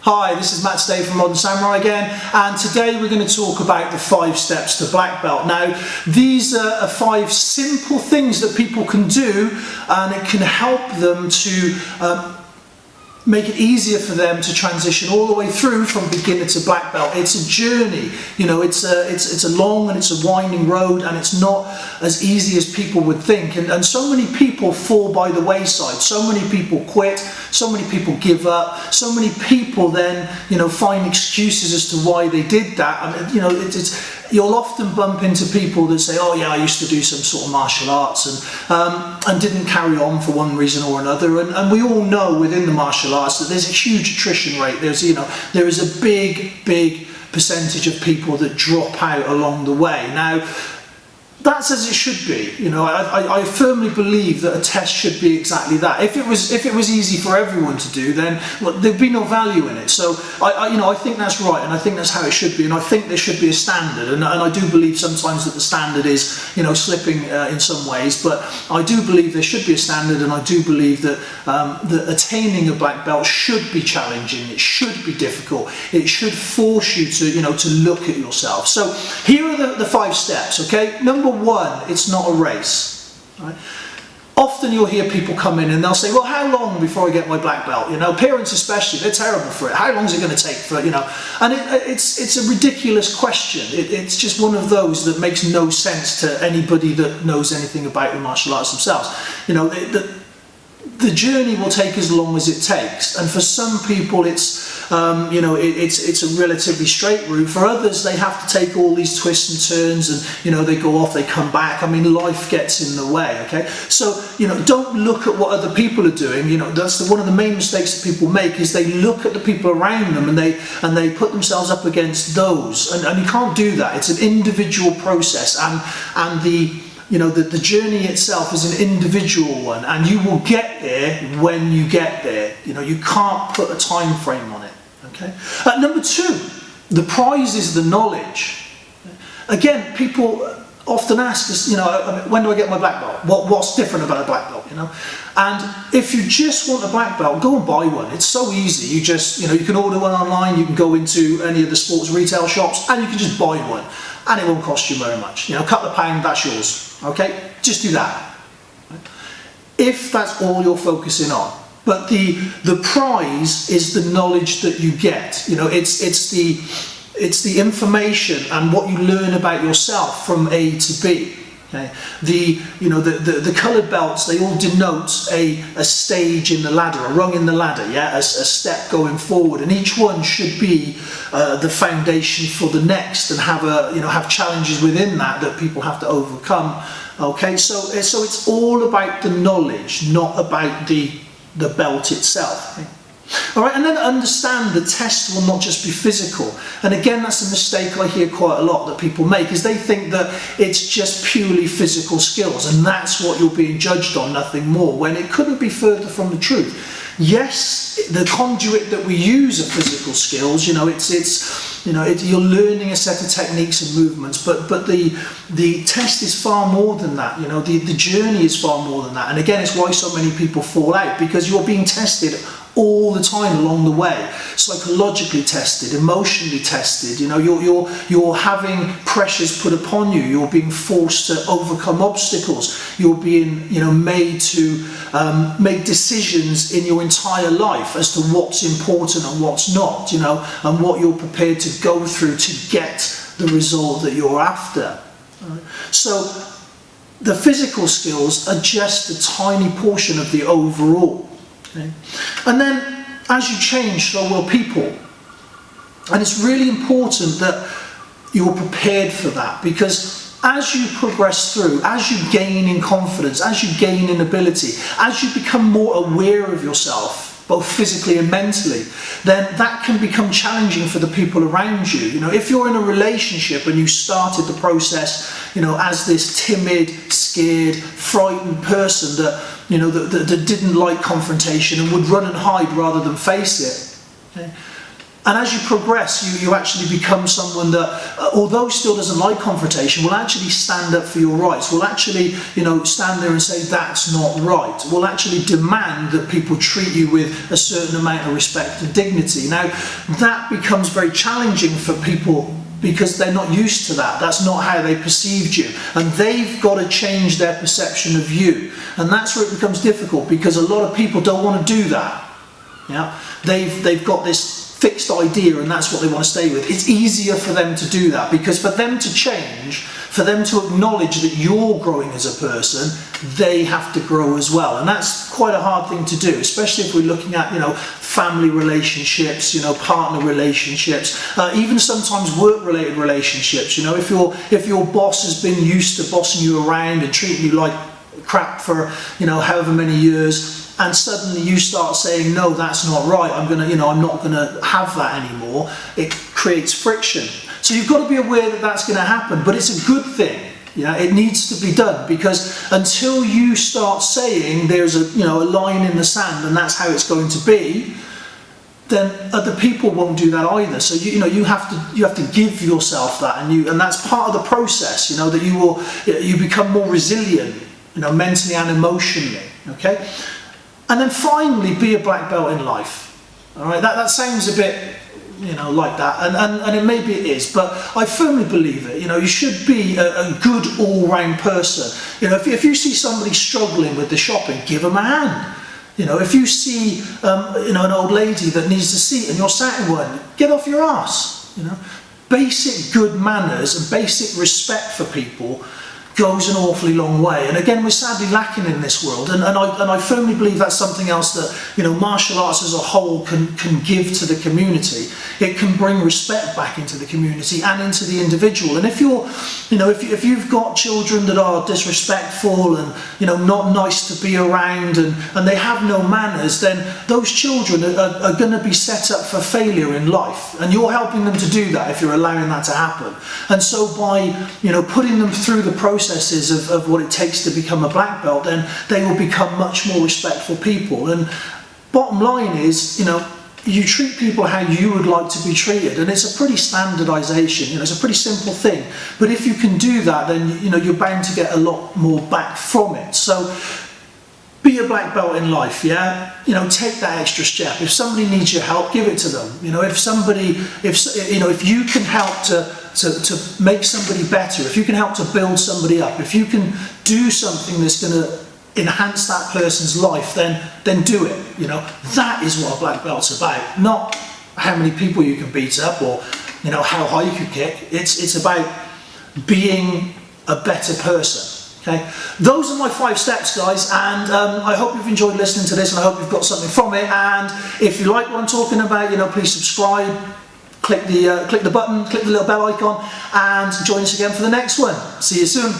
Hi, this is Matt today from Modern Samurai again, and today we're going to talk about the 5 steps to black belt. Now, these are 5 simple things that people can do, and it can help them to make it easier for them to transition all the way through from beginner to black belt. It's a journey, you know, it's a long and it's a winding road, and it's not as easy as people would think. And so many people fall by the wayside. So many people quit. So many people give up. So many people then, you know, find excuses as to why they did that. And you know, you'll often bump into people that say, "Oh yeah, I used to do some sort of martial arts and didn't carry on for one reason or another." And we all know within the martial arts that there's a huge attrition rate. There is a big percentage of people that drop out along the way. Now, that's as it should be. You know, I firmly believe that a test should be exactly that. If it was easy for everyone to do, then there'd be no value in it. So I think that's right, and I think that's how it should be, and I think there should be a standard. And I do believe sometimes that the standard is, you know, slipping in some ways, but I do believe there should be a standard, and I do believe that that attaining a black belt should be challenging. It should be difficult. It should force you to, you know, to look at yourself. So here are the 5 steps. Okay, number 1, it's not a race. Right? Often you'll hear people come in and they'll say, "Well, how long before I get my black belt?" You know, parents especially, they're terrible for it. How long is it going to take for, you know? And it's a ridiculous question. It's just one of those that makes no sense to anybody that knows anything about the martial arts themselves. You know, the journey will take as long as it takes, and for some people it's you know, it's a relatively straight route. For others, they have to take all these twists and turns, and you know, they go off, they come back. I mean, life gets in the way. Okay, so you know, don't look at what other people are doing. You know, that's one of the main mistakes that people make, is they look at the people around them and they put themselves up against those, and you can't do that. It's an individual process, and the journey itself is an individual one, and you will get there when you get there. You know, you can't put a time frame on it. Okay. Number 2, the prize is the knowledge. Again, people often ask us, you know, when do I get my black belt? What's different about a black belt? You know, and if you just want a black belt, go and buy one. It's so easy. You just, you know, you can order one online. You can go into any of the sports retail shops, and you can just buy one. And it won't cost you very much. You know, a couple of pounds, that's yours. Okay, just do that. If that's all you're focusing on. But the prize is the knowledge that you get. You know, it's the information and what you learn about yourself from A to B. Okay, the coloured belts, they all denote a stage in the ladder, a rung in the ladder, yeah, a step going forward, and each one should be the foundation for the next, and have challenges within that people have to overcome. Okay, so it's all about the knowledge, not about the belt itself. Okay? All right, and then understand the test will not just be physical. And again, that's a mistake I hear quite a lot that people make, is they think that it's just purely physical skills, and that's what you're being judged on, nothing more, when it couldn't be further from the truth. Yes, the conduit that we use are physical skills. You know, you're learning a set of techniques and movements, but the test is far more than that. You know, the journey is far more than that. And again, it's why so many people fall out, because you're being tested all the time along the way, psychologically tested, emotionally tested. You know, you're having pressures put upon you. You're being forced to overcome obstacles. You're being, you know, made to make decisions in your entire life as to what's important and what's not. You know, and what you're prepared to go through to get the result that you're after. So the physical skills are just a tiny portion of the overall. Okay. And then as you change, so will people. And it's really important that you're prepared for that, because as you progress through, as you gain in confidence, as you gain in ability, as you become more aware of yourself, both physically and mentally, then that can become challenging for the people around you. You know, if you're in a relationship and you started the process, you know, as this timid, scared, frightened person that, you know, that didn't like confrontation and would run and hide rather than face it, okay? And as you progress, you actually become someone that, although still doesn't like confrontation, will actually stand up for your rights, will actually, stand there and say, that's not right, will actually demand that people treat you with a certain amount of respect and dignity. Now, that becomes very challenging for people because they're not used to that. That's not how they perceived you. And they've got to change their perception of you. And that's where it becomes difficult, because a lot of people don't want to do that. Yeah? They've got this fixed idea and that's what they want to stay with. It's easier for them to do that, because for them to change, for them to acknowledge that you're growing as a person, they have to grow as well. And that's quite a hard thing to do, especially if we're looking at, family relationships, partner relationships, even sometimes work-related relationships. If your boss has been used to bossing you around and treating you like crap for, however many years, and suddenly you start saying, no, that's not right, I'm not gonna have that anymore, it creates friction. So you've got to be aware that that's going to happen, but it's a good thing. It needs to be done, because until you start saying there's a line in the sand and that's how it's going to be, then other people won't do that either. So you have to give yourself that, and that's part of the process. That you become more resilient, mentally and emotionally. Okay. And then finally, be a black belt in life. All right, that sounds a bit, like that, and maybe it is, but I firmly believe it. You should be a good all-round person. If you see somebody struggling with the shopping, give them a hand. If you see, an old lady that needs a seat and you're sat in one, get off your ass. Basic good manners and basic respect for people goes an awfully long way. And again, we're sadly lacking in this world, and I firmly believe that's something else that martial arts as a whole can give to the community. It can bring respect back into the community and into the individual. And if you've got children that are disrespectful and not nice to be around, and they have no manners, then those children are going to be set up for failure in life, and you're helping them to do that if you're allowing that to happen. And so by putting them through the processes of what it takes to become a black belt, then they will become much more respectful people. And bottom line is, you treat people how you would like to be treated, and it's a pretty standardization. It's a pretty simple thing, but if you can do that, then you're bound to get a lot more back from it. So be a black belt in life, yeah? Take that extra step. If somebody needs your help, give it to them. If you can help to make somebody better, if you can help to build somebody up, if you can do something that's going to enhance that person's life, then do it. That is what a black belt's about. Not how many people you can beat up or how high you can kick. It's about being a better person. Okay, those are my 5 steps, guys, and I hope you've enjoyed listening to this, and I hope you've got something from it. And if you like what I'm talking about, please subscribe, click the button, click the little bell icon, and join us again for the next one. See you soon.